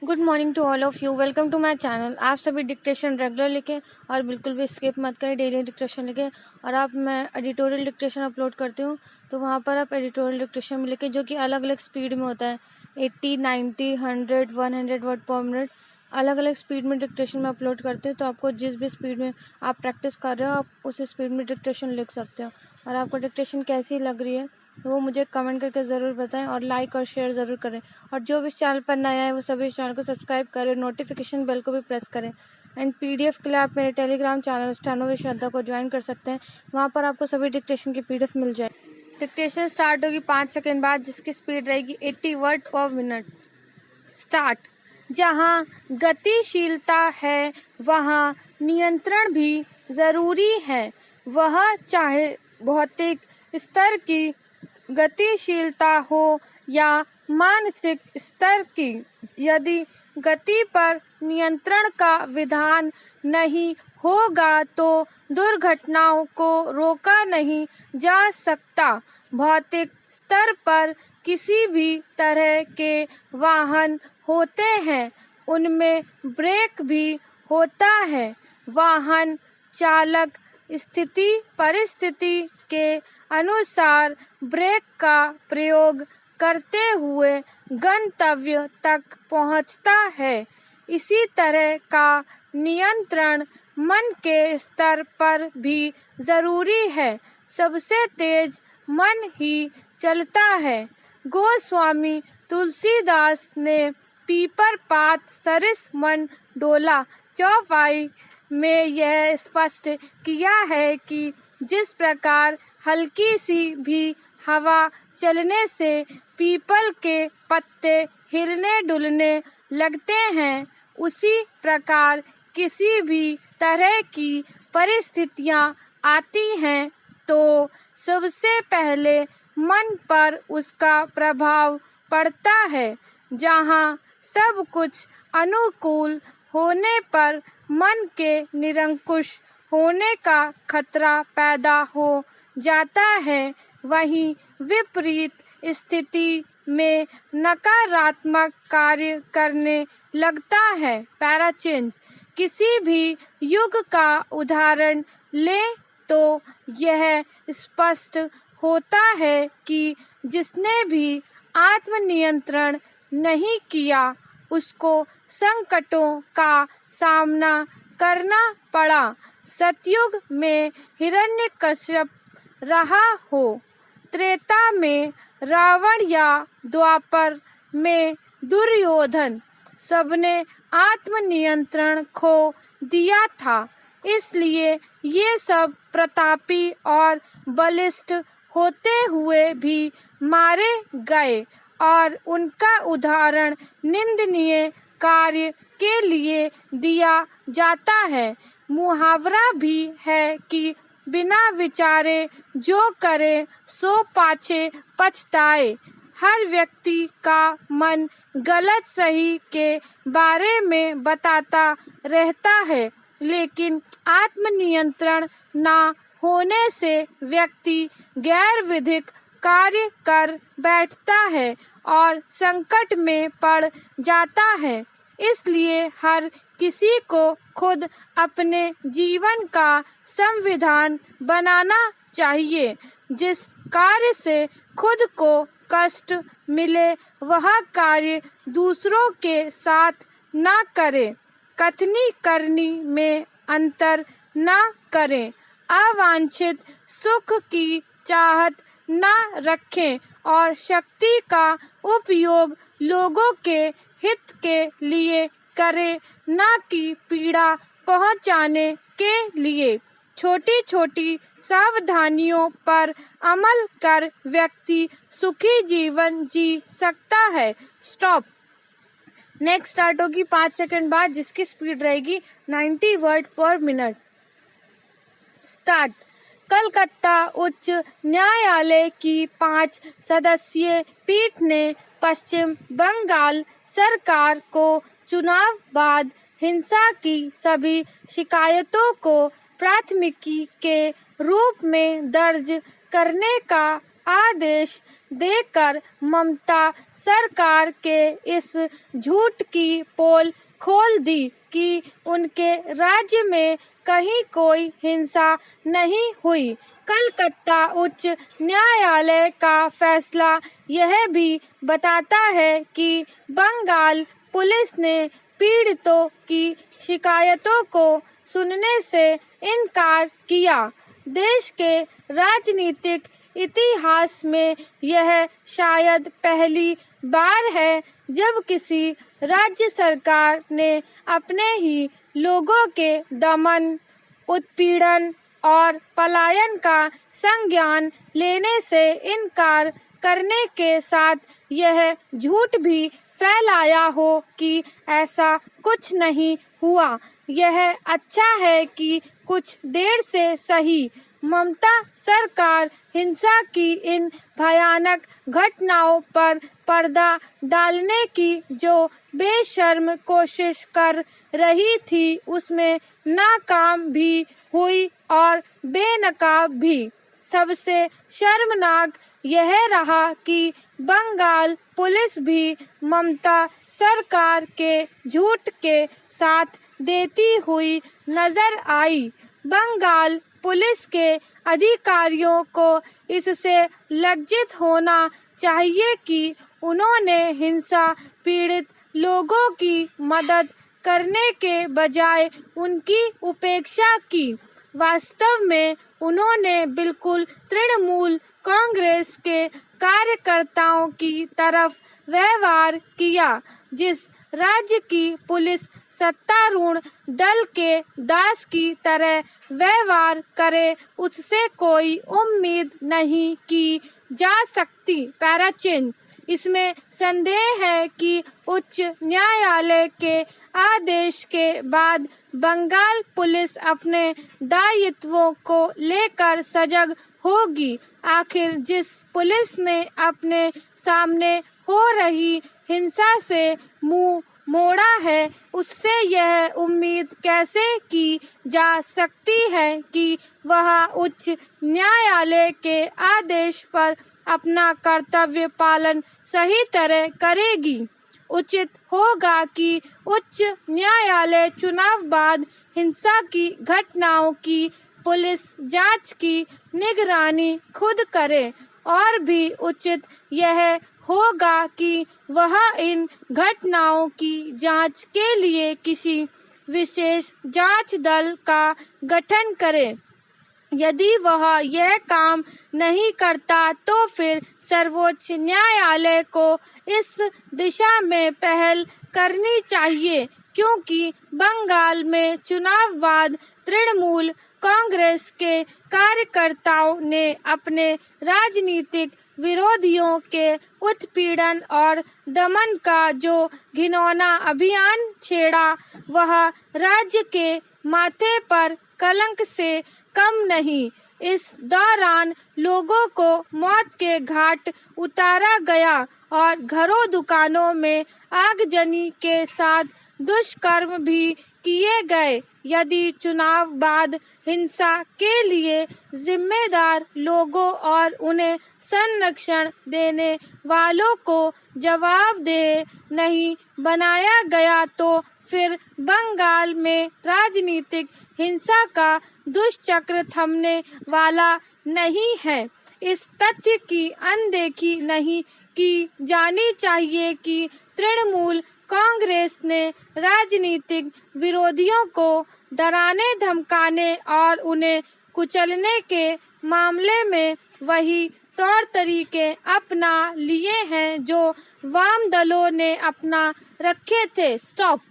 Good morning to all of you. Welcome to my channel. आप सभी dictation regular लिखें और बिल्कुल भी स्किप मत करें। डेली डिक्टेशन लिखें और मैं एडिटोरियल डिक्टेशन अपलोड करती हूँ, तो वहाँ पर आप एडिटोरियल डिक्टेशन में लिखें, जो कि अलग अलग स्पीड में होता है। 80, 90, 100, 100 वर्ड पर मिनट अलग अलग स्पीड में डिक्टेशन में अपलोड करते हैं। तो आपको जिस भी स्पीड में आप प्रैक्टिस कर रहे हो, आप उस स्पीड में डिक्टेशन लिख सकते हो। और आपको डिक्टेशन कैसी लग रही है वो मुझे कमेंट करके ज़रूर बताएं और लाइक और शेयर ज़रूर करें। और जो भी इस चैनल पर नया है वो सभी इस चैनल को सब्सक्राइब करें, नोटिफिकेशन बेल को भी प्रेस करें। एंड पीडीएफ के लिए आप मेरे टेलीग्राम चैनल स्टेनो विद श्रद्धा को ज्वाइन कर सकते हैं। वहाँ पर आपको सभी डिक्टेशन की पीडीएफ मिल जाए। डिक्टेशन स्टार्ट होगी 5 सेकेंड बाद, जिसकी स्पीड रहेगी 80 वर्ड पर मिनट। स्टार्ट। जहाँ गतिशीलता है वहाँ नियंत्रण भी ज़रूरी है, वह चाहे भौतिक स्तर की गतिशीलता हो या मानसिक स्तर की। यदि गति पर नियंत्रण का विधान नहीं होगा तो दुर्घटनाओं को रोका नहीं जा सकता। भौतिक स्तर पर किसी भी तरह के वाहन होते हैं, उनमें ब्रेक भी होता है। वाहन चालक स्थिति परिस्थिति के अनुसार ब्रेक का प्रयोग करते हुए गंतव्य तक पहुंचता है। इसी तरह का नियंत्रण मन के स्तर पर भी जरूरी है। सबसे तेज मन ही चलता है। गोस्वामी तुलसीदास ने पीपर पात सरिस मन डोला चौपाई में यह स्पष्ट किया है कि जिस प्रकार हल्की सी भी हवा चलने से पीपल के पत्ते हिलने डुलने लगते हैं, उसी प्रकार किसी भी तरह की परिस्थितियां आती हैं तो सबसे पहले मन पर उसका प्रभाव पड़ता है। जहाँ सब कुछ अनुकूल होने पर मन के निरंकुश होने का खतरा पैदा हो जाता है, वहीं विपरीत स्थिति में नकारात्मक कार्य करने लगता है। पैराचेंज। किसी भी युग का उदाहरण लें तो यह स्पष्ट होता है कि जिसने भी आत्मनियंत्रण नहीं किया उसको संकटों का सामना करना पड़ा। सतयुग में हिरण्यकश्यप रहा हो, त्रेता में रावण या द्वापर में दुर्योधन, सबने आत्मनियंत्रण खो दिया था। इसलिए ये सब प्रतापी और बलिष्ठ होते हुए भी मारे गए और उनका उदाहरण निंदनीय कार्य के लिए दिया जाता है। मुहावरा भी है कि बिना विचारे जो करे सो पाछे पछताए। हर व्यक्ति का मन गलत सही के बारे में बताता रहता है, लेकिन आत्मनियंत्रण ना होने से व्यक्ति गैर विधिक कार्य कर बैठता है और संकट में पड़ जाता है। इसलिए हर किसी को खुद अपने जीवन का संविधान बनाना चाहिए। जिस कार्य से खुद को कष्ट मिले वह कार्य दूसरों के साथ ना करें। कथनी करनी में अंतर ना करें। अवांछित सुख की चाहत ना रखें और शक्ति का उपयोग लोगों के हित के लिए करें, ना कि पीड़ा पहुंचाने के लिए। छोटी छोटी सावधानियों पर अमल कर व्यक्ति सुखी जीवन जी सकता है। स्टॉप। नेक्स्ट स्टार्ट होगी 5 सेकंड बाद, जिसकी स्पीड रहेगी 90 वर्ड पर मिनट। स्टार्ट। कलकत्ता उच्च न्यायालय की 5 सदस्यीय पीठ ने पश्चिम बंगाल सरकार को चुनाव बाद हिंसा की सभी शिकायतों को प्राथमिकी के रूप में दर्ज करने का आदेश देकर ममता सरकार के इस झूठ की पोल खोल दी कि उनके राज्य में कहीं कोई हिंसा नहीं हुई। कलकत्ता उच्च न्यायालय का फैसला यह भी बताता है कि बंगाल पुलिस ने पीड़ितों की शिकायतों को सुनने से इनकार किया। देश के राजनीतिक इतिहास में यह शायद पहली बार है जब किसी राज्य सरकार ने अपने ही लोगों के दमन, उत्पीड़न और पलायन का संज्ञान लेने से इनकार करने के साथ यह झूठ भी फैलाया हो कि ऐसा कुछ नहीं हुआ। यह अच्छा है कि कुछ देर से सही ममता सरकार हिंसा की इन भयानक घटनाओं पर पर्दा डालने की जो बेशर्म कोशिश कर रही थी उसमें नाकाम भी हुई और बेनकाब भी। सबसे शर्मनाक यह रहा कि बंगाल पुलिस भी ममता सरकार के झूठ के साथ देती हुई नजर आई। बंगाल पुलिस के अधिकारियों को इससे लज्जित होना चाहिए कि उन्होंने हिंसा पीड़ित लोगों की मदद करने के बजाय उनकी उपेक्षा की। वास्तव में उन्होंने बिल्कुल तृणमूल कांग्रेस के कार्यकर्ताओं की तरफ व्यवहार किया। जिस राज्य की पुलिस सत्तारूढ़ दल के दास की तरह व्यवहार करे उससे कोई उम्मीद नहीं की जा सकती। पैराचिन्ह इसमें संदेह है कि उच्च न्यायालय के आदेश के बाद बंगाल पुलिस अपने दायित्वों को लेकर सजग होगी। आखिर जिस पुलिस ने अपने सामने हो रही हिंसा से मुंह मोड़ा है उससे यह उम्मीद कैसे की जा सकती है कि वह उच्च न्यायालय के आदेश पर अपना कर्तव्य पालन सही तरह करेगी। उचित होगा कि उच्च न्यायालय चुनाव बाद हिंसा की घटनाओं की पुलिस जांच की निगरानी खुद करे और भी उचित यह होगा कि वह इन घटनाओं की जांच के लिए किसी विशेष जांच दल का गठन करे। यदि वह यह काम नहीं करता तो फिर सर्वोच्च न्यायालय को इस दिशा में पहल करनी चाहिए, क्योंकि बंगाल में चुनाव बाद तृणमूल कांग्रेस के कार्यकर्ताओं ने अपने राजनीतिक विरोधियों के उत्पीड़न और दमन का जो घिनौना अभियान छेड़ा वह राज्य के माथे पर कलंक से कम नहीं। इस दौरान लोगों को मौत के घाट उतारा गया और घरों दुकानों में आगजनी के साथ दुष्कर्म भी किए गए। यदि चुनाव बाद हिंसा के लिए जिम्मेदार लोगों और उन्हें संरक्षण देने वालों को जवाबदेह नहीं बनाया गया तो फिर बंगाल में राजनीतिक हिंसा का दुष्चक्र थमने वाला नहीं है। इस तथ्य की अनदेखी नहीं की जानी चाहिए कि तृणमूल कांग्रेस ने राजनीतिक विरोधियों को डराने धमकाने और उन्हें कुचलने के मामले में वही तौर तरीके अपना लिए हैं जो वाम दलों ने अपना रखे थे। स्टॉप।